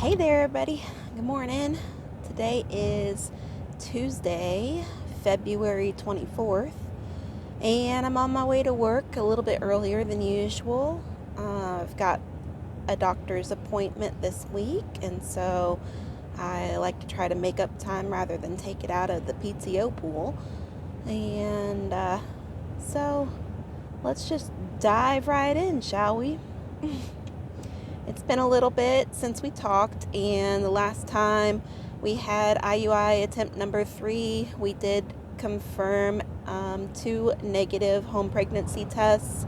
Hey there, everybody. Good morning. Today is Tuesday, February 24th, and I'm on my way to work a little bit earlier than usual. I've got a doctor's appointment this week, and so I like to try to make up time rather than take it out of the PTO pool. And so let's just dive right in, shall we? It's been a little bit since we talked, and the last time we had IUI attempt number 3, we did confirm 2 negative home pregnancy tests,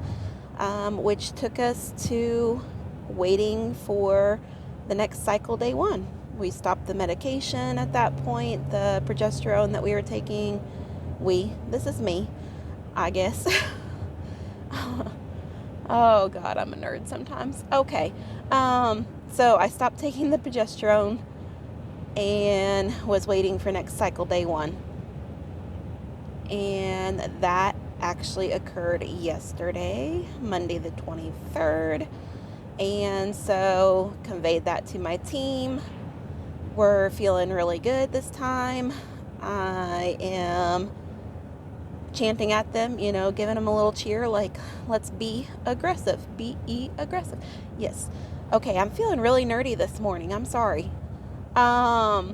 which took us to waiting for the next cycle, day 1. We stopped the medication at that point, the progesterone that we were taking. This is me, I guess. Oh God, I'm a nerd sometimes. Okay. So I stopped taking the progesterone and was waiting for next cycle, day 1. And that actually occurred yesterday, Monday the 23rd. And so conveyed that to my team. We're feeling really good this time. I am chanting at them, giving them a little cheer, like, let's be aggressive. Be aggressive. Yes. Okay, I'm feeling really nerdy this morning. I'm sorry. I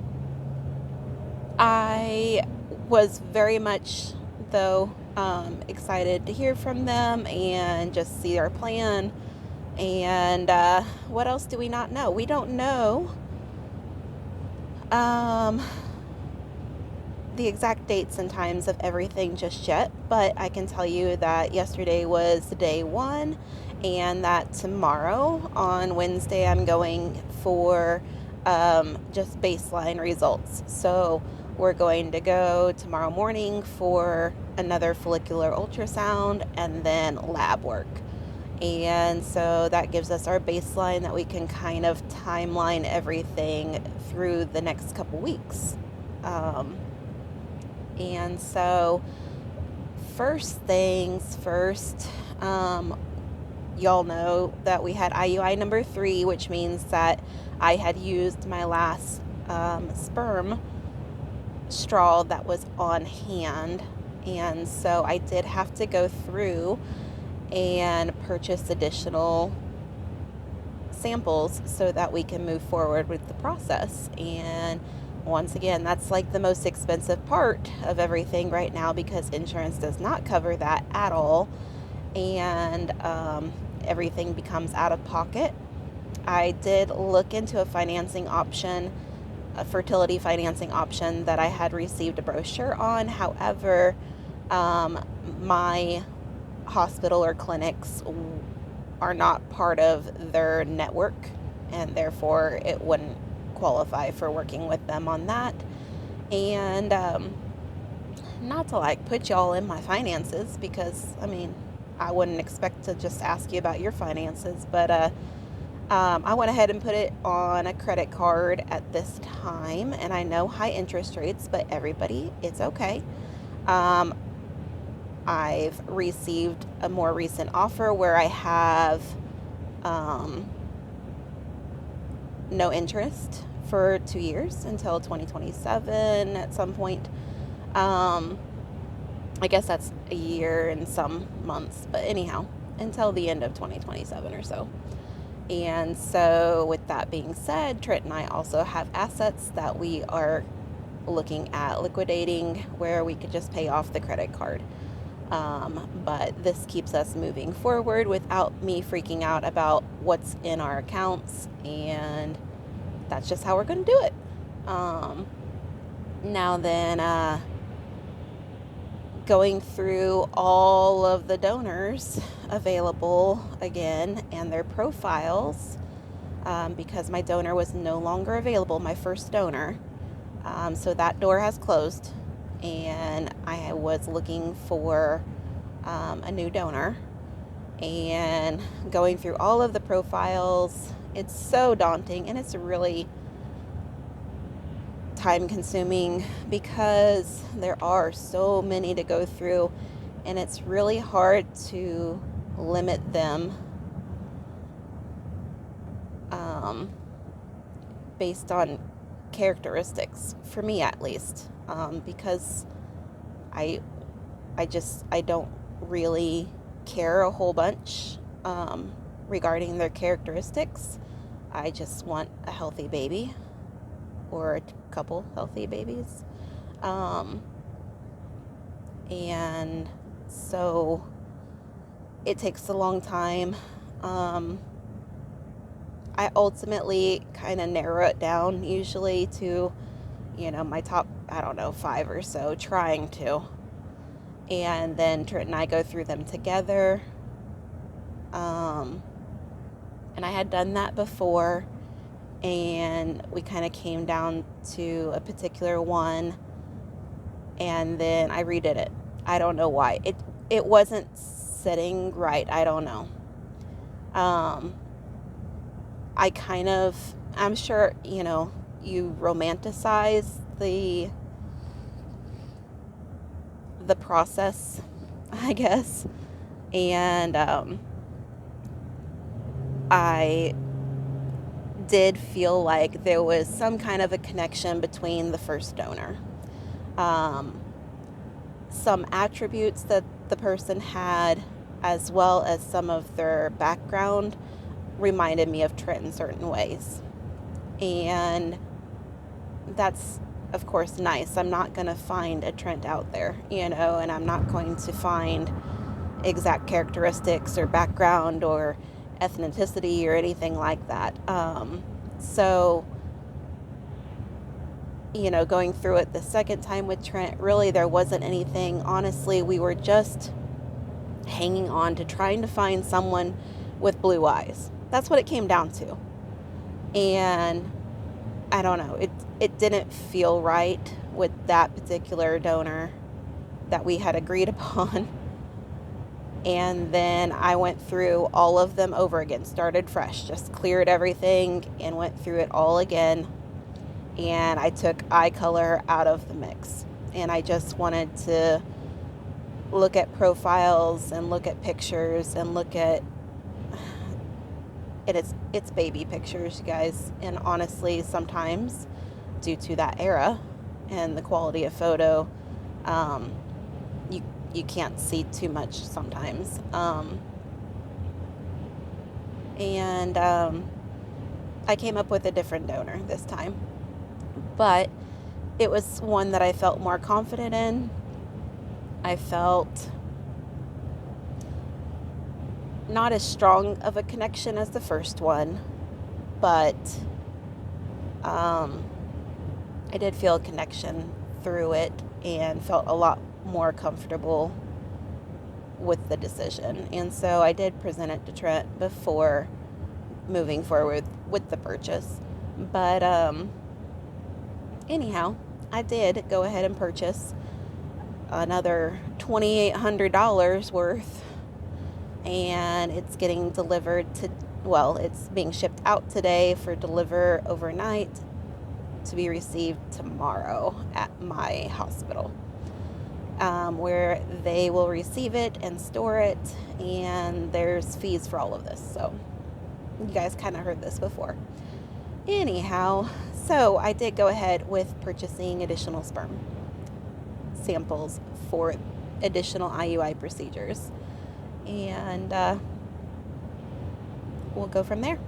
was very much, though, excited to hear from them and just see our plan. And what else do we not know? We don't know the exact dates and times of everything just yet, but I can tell you that yesterday was day 1, and that tomorrow on Wednesday I'm going for just baseline results. So we're going to go tomorrow morning for another follicular ultrasound and then lab work. And so that gives us our baseline that we can kind of timeline everything through the next couple weeks. And so first things first, y'all know that we had IUI number 3, which means that I had used my last sperm straw that was on hand. And so I did have to go through and purchase additional samples so that we can move forward with the process. And once again, that's like the most expensive part of everything right now, because insurance does not cover that at all, and everything becomes out of pocket. I did look into a financing option, a fertility financing option that I had received a brochure on. However, my hospital or clinics are not part of their network, and therefore it wouldn't qualify for working with them on that. And not to put y'all in my finances, because I wouldn't expect to just ask you about your finances, but I went ahead and put it on a credit card at this time, and I know high interest rates, but everybody, it's okay. I've received a more recent offer where I have no interest for 2 years until 2027 at some point. I guess that's a year and some months, but anyhow, until the end of 2027 or so. And so with that being said, Trint and I also have assets that we are looking at liquidating, where we could just pay off the credit card. But this keeps us moving forward without me freaking out about what's in our accounts, and that's just how we're going to do it. Now then, going through all of the donors available again and their profiles, because my donor was no longer available, my first donor. So that door has closed, and I was looking for a new donor, and going through all of the profiles, it's so daunting, and it's really time consuming because there are so many to go through, and it's really hard to limit them based on characteristics, for me at least, because I don't really care a whole bunch regarding their characteristics. I just want a healthy baby, or a couple healthy babies. And so it takes a long time. I ultimately kind of narrow it down usually to, my top, 5 or so, trying to. And then Trint and I go through them together. And I had done that before, and we kind of came down to a particular one, and then I redid it. I don't know why. It wasn't sitting right. I don't know. I'm sure, you romanticize the process, I guess. And I did feel like there was some kind of a connection between the first donor. Some attributes that the person had, as well as some of their background, reminded me of Trent in certain ways. And that's, of course, nice. I'm not going to find a Trent out there, and I'm not going to find exact characteristics or background or ethnicity or anything like that. So, going through it the second time with Trent, really there wasn't anything. Honestly, we were just hanging on to trying to find someone with blue eyes. That's what it came down to. And I don't know, it didn't feel right with that particular donor that we had agreed upon. And then I went through all of them over again, started fresh, just cleared everything and went through it all again. And I took eye color out of the mix. And I just wanted to look at profiles and look at pictures and look at it's baby pictures, you guys. And honestly, sometimes due to that era and the quality of photo, you can't see too much sometimes. And I came up with a different donor this time, but it was one that I felt more confident in. I felt not as strong of a connection as the first one, but I did feel a connection through it and felt a lot more comfortable with the decision. And so I did present it to Trent before moving forward with the purchase. But anyhow, I did go ahead and purchase another $2,800 worth, and it's getting delivered it's being shipped out today for deliver overnight to be received tomorrow at my hospital, where they will receive it and store it, and there's fees for all of this. So you guys kind of heard this before. Anyhow, so I did go ahead with purchasing additional sperm samples for additional IUI procedures, and we'll go from there.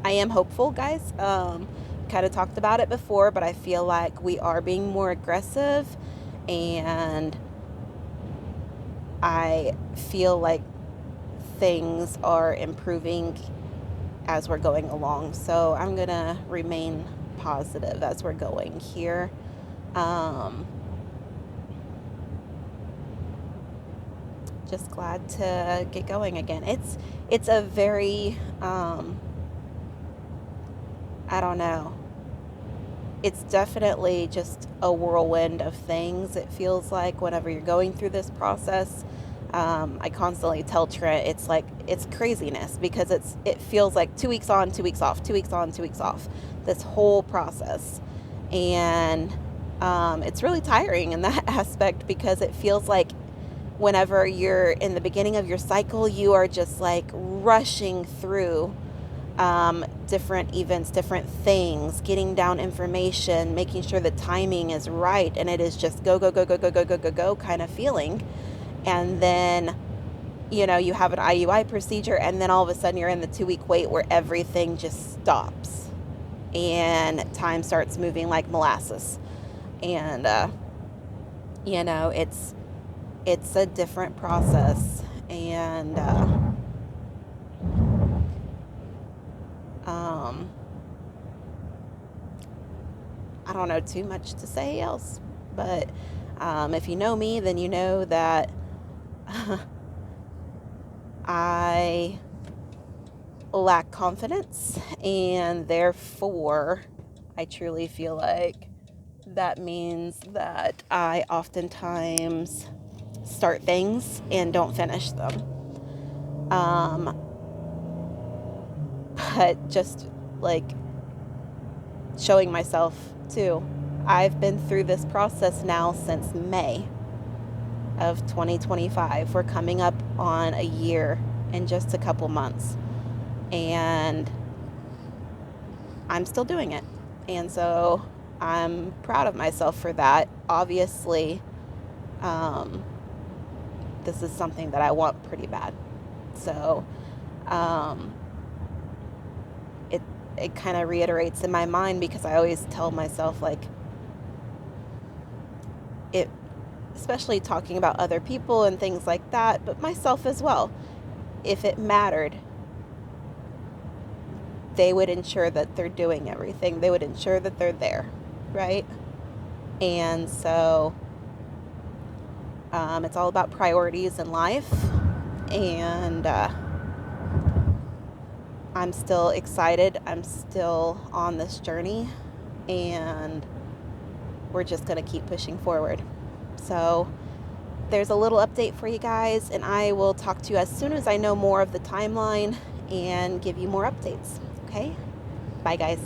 I am hopeful, guys. Kind of talked about it before, but I feel like we are being more aggressive, and I feel like things are improving as we're going along. So I'm gonna remain positive as we're going here. Just glad to get going again. It's a very I don't know. It's definitely just a whirlwind of things. It feels like whenever you're going through this process, I constantly tell Trent it's craziness, because it feels like 2 weeks on, 2 weeks off, 2 weeks on, 2 weeks off, this whole process. And it's really tiring in that aspect, because it feels like whenever you're in the beginning of your cycle, you are just like rushing through different events, different things, getting down information, making sure the timing is right, and it is just go, go, go, go, go, go, go, go, go kind of feeling. And then, you know, you have an IUI procedure, and then all of a sudden you're in the 2-week wait where everything just stops and time starts moving like molasses. And, you know, it's a different process. And, I don't know too much to say else, but if you know me, then you know that I lack confidence, and therefore I truly feel like that means that I oftentimes start things and don't finish them. But just like showing myself too, I've been through this process now since May of 2025. We're coming up on a year in just a couple months, and I'm still doing it. And so I'm proud of myself for that. Obviously, this is something that I want pretty bad. So it kind of reiterates in my mind, because I always tell myself, like, it, especially talking about other people and things like that, but myself as well, if it mattered, they would ensure that they're doing everything. They would ensure that they're there, right? And so it's all about priorities in life. And I'm still excited. I'm still on this journey, and we're just going to keep pushing forward. So there's a little update for you guys, and I will talk to you as soon as I know more of the timeline and give you more updates. Okay? Bye, guys.